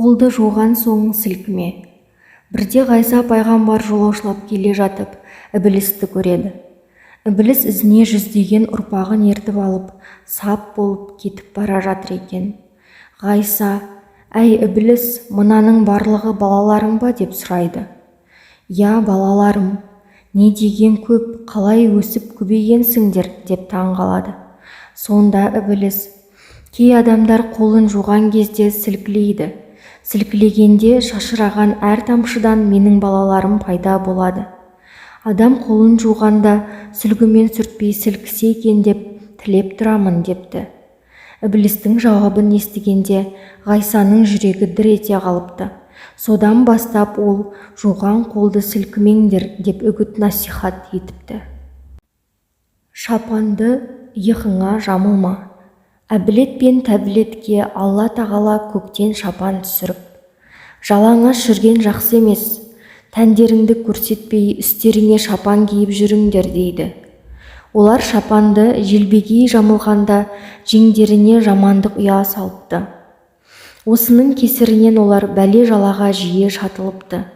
Қолды жуған соң сілкіме. Бірде Ғайса пайғамбар жолаушылап келе жатып, Ібілісті көреді. Ібіліс ізіне жүздеген ұрпағын ертіп алып, сап болып кетіп бара жатыр екен. Ғайса: «Әй Ібіліс, мынаның барлығы балаларың ба?» деп сұрайды. «Я, балаларым, не деген көп, қалай өсіп көбейгенсіңдер?» деп таң қалады. Сонда Ібіліс: «Кей адамдар қолын жуған кезде сілкілейді. Сілкілегенде шашыраған әр тамшыдан менің балаларым пайда болады. Адам қолын жуғанда сүлгімен сүртпей сілкісе екен деп тілеп тұрамын» депті. Ібілістің жауабын естігенде Ғайсаның жүрегі дір ете қалыпты. Содан бастап ол жуған қолды сілкімеңдер деп үгіт насихат етіпті. Шапанды иығыңа жамылма. Әбілет пен тәбілетке Алла тағала көктен шапан түсіріп: «Жалаңаш жүрген жақсы емес, тәндеріңді көрсетпей үстеріңе шапан киіп жүріңдер» дейді. Олар шапанды желбегей жамылғанда жеңдеріне жамандық ұя салыпты. Осының кесірінен олар бәле-жалаға жиі шатылыпты.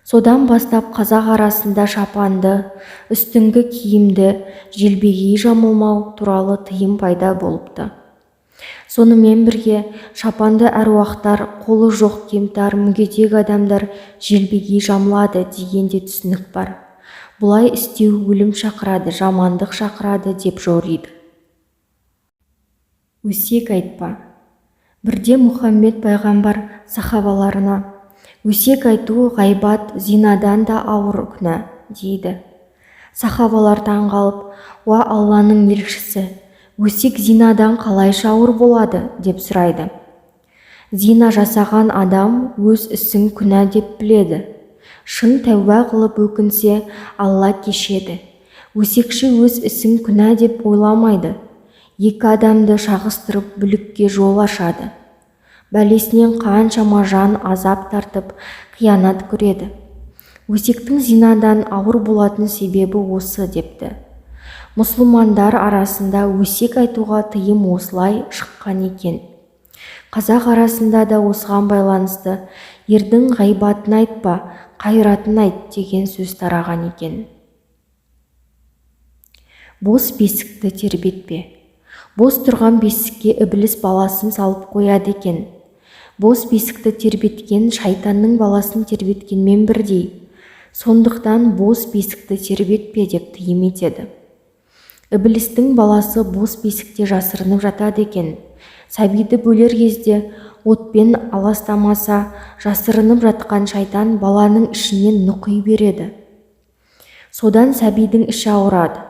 Содан бастап қазақ арасында шапанды, үстіңгі киімді желбегей жамылмау туралы тыйым пайда болыпты. Сонымен бірге шапанды әруақтар, қолы жоқ кемтар, мүгедек адамдар желбегей жамылады дегенде түсінік бар. Бұлай істеу өлім шақырады, жамандық шақырады деп жориды. Өсек айтпа. Бірде Мұхаммед пайғамбар сахабаларына: «Өсек айту ғайбат, зинадан да ауыр күнә» дейді. Сахабалар таң қалып: «Уа Алланың елшісі, өсек зинадан қалайша ауыр болады?» деп сұрайды. Зина жасаған адам өз ісін күнә деп біледі. Шын тәуба қылып өкінсе, Алла кешеді. Өсекші өз ісін күнә деп ойламайды. Екі адамды шағыстырып бүлікке жол ашады. Бәлесінен қаншама жан азап тартып, қиянат көреді. Өсектің зинадан ауыр болатын себебі осы» депті. Мұсылмандар арасында өсек айтуға тыйым осылай шыққан екен. Қазақ арасында да осыған байланысты «Ердің ғайбатын айтпа, қайратын айт» деген сөз тараған екен. Бос бесікті тербетпе. Бос тұрған бесікке Ібіліс баласын салып қояды екен. Бос бесікті тербеткен шайтанның баласын тербеткенмен бірдей. Сондықтан бос бесікті тербетпе деп тыйым етеді. Ібілістің баласы бос бесікте жасырынып жатады екен. Сәбиді бөлер кезде отпен аластамаса, жасырынып жатқан шайтан баланың ішінен нұқи береді. Содан сәбидің іші ауырады,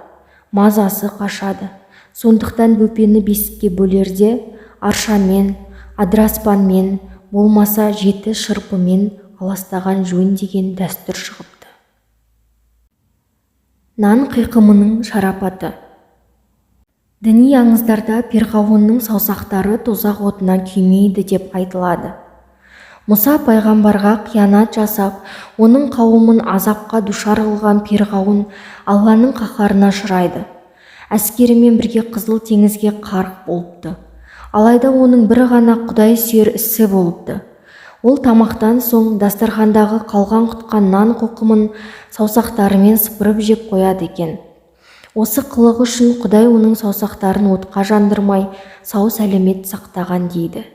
мазасы қашады. Сондықтан бөпені бесікке бөлерде аршамен, адыраспанмен, болмаса 7 шырпымен аластаған жөн деген дәстүр шығыпты. Нан қиқымының шарапаты. Діни аңыздарда перғауынның саусақтары тозақ отына күймейді деп айтылады. Мұса пайғамбарға қиянат жасап, оның қауымын азапқа душар қылған перғауын Алланың қаһарына ұшырайды. Әскерімен бірге Қызыл теңізге қарық болыпты. Алайда оның бір ғана Құдай сүйер ісі болыпты. Ол тамақтан соң дастархандағы қалған құтқан нан қоқымын саусақтарымен сыпырып жеп қояды екен. Осы қылығы үшін Құдай оның саусақтарын отқа жандырмай сау сәлемет сақтаған дейді.